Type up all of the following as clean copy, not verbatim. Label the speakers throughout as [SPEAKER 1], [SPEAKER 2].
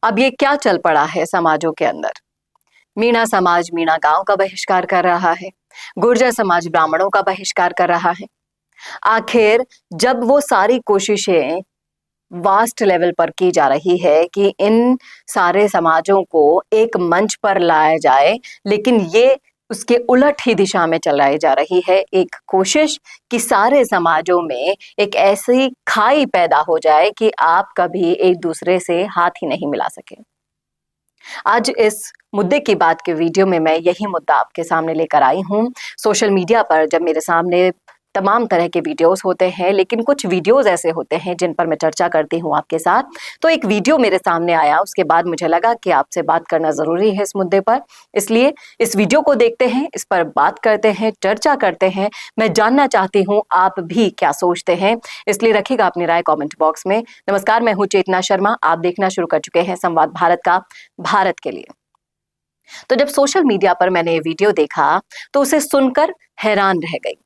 [SPEAKER 1] अब ये क्या चल पड़ा है समाजों के अंदर। मीणा समाज मीणा गांव का बहिष्कार कर रहा है, गुर्जर समाज ब्राह्मणों का बहिष्कार कर रहा है। आखिर जब वो सारी कोशिशें वास्ट लेवल पर की जा रही है कि इन सारे समाजों को एक मंच पर लाया जाए, लेकिन ये उसके उलट ही दिशा में चलाई जा रही है। एक कोशिश कि सारे समाजों में एक ऐसी खाई पैदा हो जाए कि आप कभी एक दूसरे से हाथ ही नहीं मिला सके। आज इस मुद्दे की बात के वीडियो में मैं यही मुद्दा आपके सामने लेकर आई हूँ। सोशल मीडिया पर जब मेरे सामने तमाम तरह के वीडियोस होते हैं, लेकिन कुछ वीडियोस ऐसे होते हैं जिन पर मैं चर्चा करती हूँ आपके साथ। तो एक वीडियो मेरे सामने आया, उसके बाद मुझे लगा कि आपसे बात करना ज़रूरी है इस मुद्दे पर। इसलिए इस वीडियो को देखते हैं, इस पर बात करते हैं, चर्चा करते हैं। मैं जानना चाहती हूँ आप भी क्या सोचते हैं, इसलिए रखिएगा अपनी राय कॉमेंट बॉक्स में। नमस्कार, मैं हूँ चेतना शर्मा। आप देखना शुरू कर चुके हैं संवाद भारत का, भारत के लिए। तो जब सोशल मीडिया पर मैंने ये वीडियो देखा तो उसे सुनकर हैरान रह गई,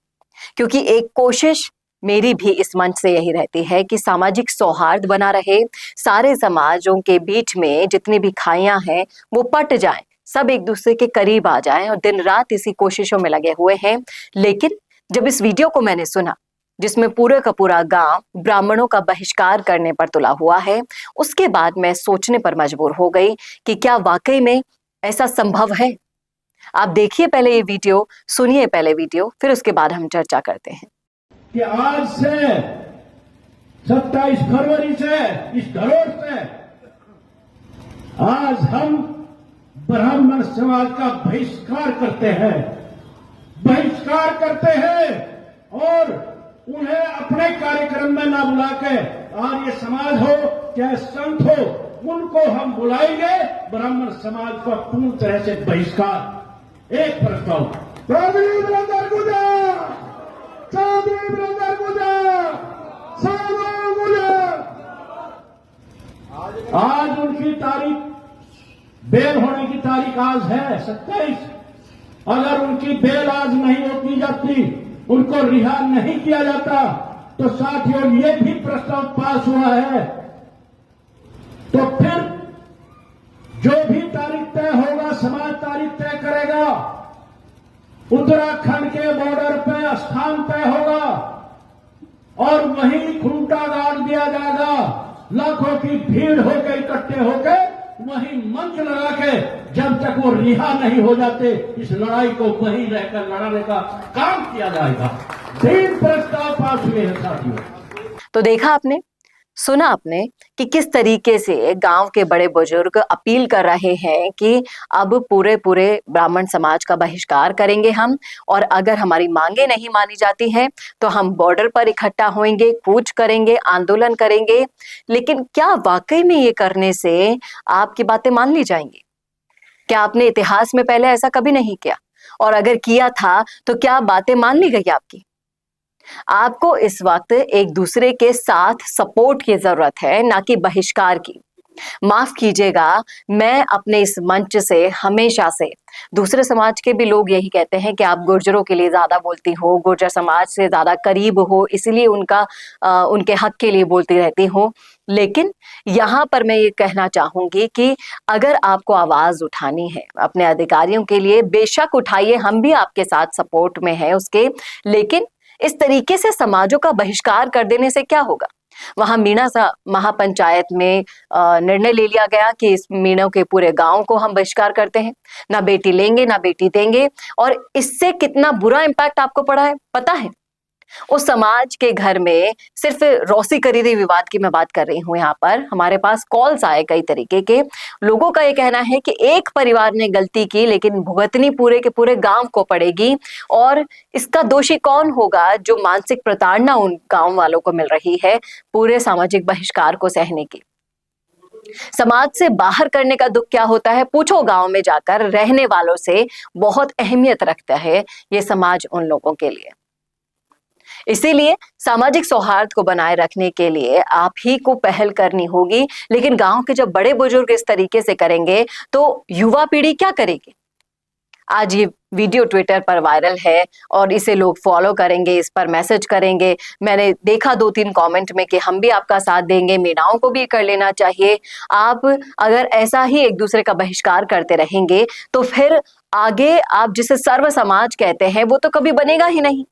[SPEAKER 1] क्योंकि एक कोशिश मेरी भी इस मंच से यही रहती है कि सामाजिक सौहार्द बना रहे, सारे समाजों के बीच में जितनी भी खाइयां हैं वो पट जाएं, सब एक दूसरे के करीब आ जाएं, और दिन रात इसी कोशिशों में लगे हुए हैं। लेकिन जब इस वीडियो को मैंने सुना, जिसमें पूरे का पूरा गांव ब्राह्मणों का बहिष्कार करने पर तुला हुआ है, उसके बाद मैं सोचने पर मजबूर हो गई कि क्या वाकई में ऐसा संभव है। आप देखिए पहले ये वीडियो, सुनिए पहले वीडियो, फिर उसके बाद हम चर्चा करते हैं।
[SPEAKER 2] कि आज से 27 फरवरी से इस धरोहर से आज हम ब्राह्मण समाज का बहिष्कार करते हैं और उन्हें अपने कार्यक्रम में ना बुला के, आर्य समाज हो चाहे संत हो, उनको हम बुलाएंगे। ब्राह्मण समाज का पूर्ण तरह से बहिष्कार। एक प्रस्ताव, चौधरी ब्रदर गुजर, चौधरी ब्रदर गुजर, सारो गुजर। आज उनकी तारीख, बेल होने की तारीख आज है 27। अगर उनकी बेल आज नहीं होती जाती, उनको रिहा नहीं किया जाता, तो साथियों ये भी प्रस्ताव पास हुआ है, तो फिर जो भी तारीख तय होगा, समाज तारीख तय करेगा, उत्तराखंड के बॉर्डर पे स्थान तय होगा और वहीं खूंटा गाड़ दिया जाएगा। लाखों की भीड़ होकर इकट्ठे होकर वहीं मंच लगा के, जब तक वो रिहा नहीं हो जाते, इस लड़ाई को वहीं रहकर लड़ाने का काम किया जाएगा। 3 प्रस्ताव पास हुए हैं साथियों।
[SPEAKER 1] तो देखा आपने, सुना आपने कि किस तरीके से गांव के बड़े बुजुर्ग अपील कर रहे हैं कि अब पूरे ब्राह्मण समाज का बहिष्कार करेंगे हम, और अगर हमारी मांगे नहीं मानी जाती हैं तो हम बॉर्डर पर इकट्ठा होंगे, कूच करेंगे, आंदोलन करेंगे। लेकिन क्या वाकई में ये करने से आपकी बातें मान ली जाएंगी? क्या आपने इतिहास में पहले ऐसा कभी नहीं किया? और अगर किया था तो क्या बातें मान ली गई आपकी? आपको इस वक्त एक दूसरे के साथ सपोर्ट की जरूरत है, ना कि बहिष्कार की। माफ कीजिएगा, मैं अपने इस मंच से हमेशा से, दूसरे समाज के भी लोग यही कहते हैं कि आप गुर्जरों के लिए ज्यादा बोलती हो, गुर्जर समाज से ज्यादा करीब हो, इसीलिए उनके हक के लिए बोलती रहती हो। लेकिन यहाँ पर मैं ये कहना चाहूंगी कि अगर आपको आवाज उठानी है अपने अधिकारियों के लिए, बेशक उठाइए, हम भी आपके साथ सपोर्ट में हैं उसके। लेकिन इस तरीके से समाजों का बहिष्कार कर देने से क्या होगा? वहां मीणा महापंचायत में निर्णय ले लिया गया कि इस मीणों के पूरे गांव को हम बहिष्कार करते हैं, ना बेटी लेंगे ना बेटी देंगे। और इससे कितना बुरा इम्पैक्ट आपको पड़ा है पता है? उस समाज के घर में सिर्फ रौसी खरीदी विवाद की मैं बात कर रही हूँ। यहाँ पर हमारे पास कॉल्स आए कई तरीके के लोगों का ये कहना है कि एक परिवार ने गलती की, लेकिन भुगतनी पूरे के पूरे गांव को पड़ेगी। और इसका दोषी कौन होगा? जो मानसिक प्रताड़ना उन गांव वालों को मिल रही है पूरे सामाजिक बहिष्कार को सहने की। समाज से बाहर करने का दुख क्या होता है, पूछो गांव में जाकर रहने वालों से। बहुत अहमियत रखता है ये समाज उन लोगों के लिए। इसीलिए सामाजिक सौहार्द को बनाए रखने के लिए आप ही को पहल करनी होगी। लेकिन गांव के जब बड़े बुजुर्ग इस तरीके से करेंगे तो युवा पीढ़ी क्या करेगी? आज ये वीडियो ट्विटर पर वायरल है और इसे लोग फॉलो करेंगे, इस पर मैसेज करेंगे। मैंने देखा 2-3 कमेंट में कि हम भी आपका साथ देंगे, मीनाओं को भी कर लेना चाहिए। आप अगर ऐसा ही एक दूसरे का बहिष्कार करते रहेंगे तो फिर आगे आप जिसे सर्व समाज कहते हैं वो तो कभी बनेगा ही नहीं।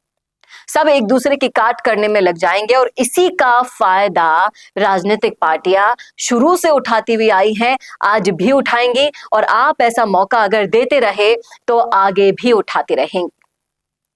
[SPEAKER 1] सब एक दूसरे की काट करने में लग जाएंगे और इसी का फायदा राजनीतिक पार्टियां शुरू से उठाती हुई आई हैं, आज भी उठाएंगी और आप ऐसा मौका अगर देते रहे तो आगे भी उठाते रहेंगे।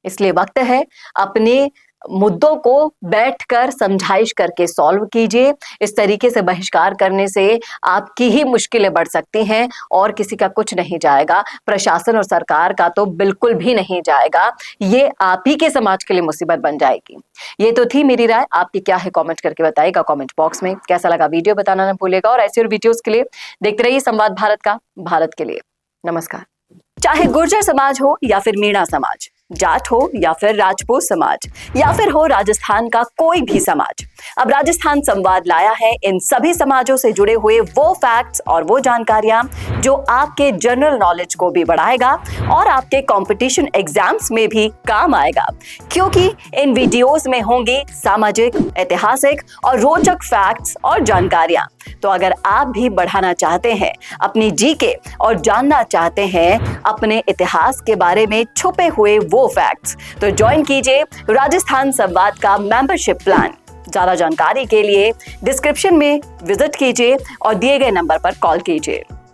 [SPEAKER 1] इसलिए वक्त है अपने मुद्दों को बैठकर समझाइश करके सॉल्व कीजिए। इस तरीके से बहिष्कार करने से आपकी ही मुश्किलें बढ़ सकती हैं और किसी का कुछ नहीं जाएगा, प्रशासन और सरकार का तो बिल्कुल भी नहीं जाएगा। ये आप ही के समाज के लिए मुसीबत बन जाएगी। ये तो थी मेरी राय, आपकी क्या है कमेंट करके बताइएगा कमेंट बॉक्स में। कैसा लगा वीडियो बताना ना भूलिएगा और ऐसे और वीडियोस के लिए देखते रहिए संवाद भारत का, भारत के लिए। नमस्कार। चाहे गुर्जर समाज हो या फिर मीणा समाज, जाट हो या फिर राजपूत समाज या फिर हो राजस्थान का कोई भी समाज, अब राजस्थान संवाद लाया है इन सभी समाजों से जुड़े हुए वो फैक्ट्स और वो जानकारियां जो आपके जनरल नॉलेज को भी बढ़ाएगा और आपके कंपटीशन एग्जाम्स में भी काम आएगा, क्योंकि इन वीडियोस में होंगी सामाजिक, ऐतिहासिक और रोचक फैक्ट्स और जानकारियां। तो अगर आप भी बढ़ाना चाहते हैं अपनी जीके और जानना चाहते हैं अपने इतिहास के बारे में छुपे हुए वो फैक्ट्स, तो ज्वाइन कीजिए राजस्थान संवाद का मेंबरशिप प्लान। ज्यादा जानकारी के लिए डिस्क्रिप्शन में विजिट कीजिए और दिए गए नंबर पर कॉल कीजिए।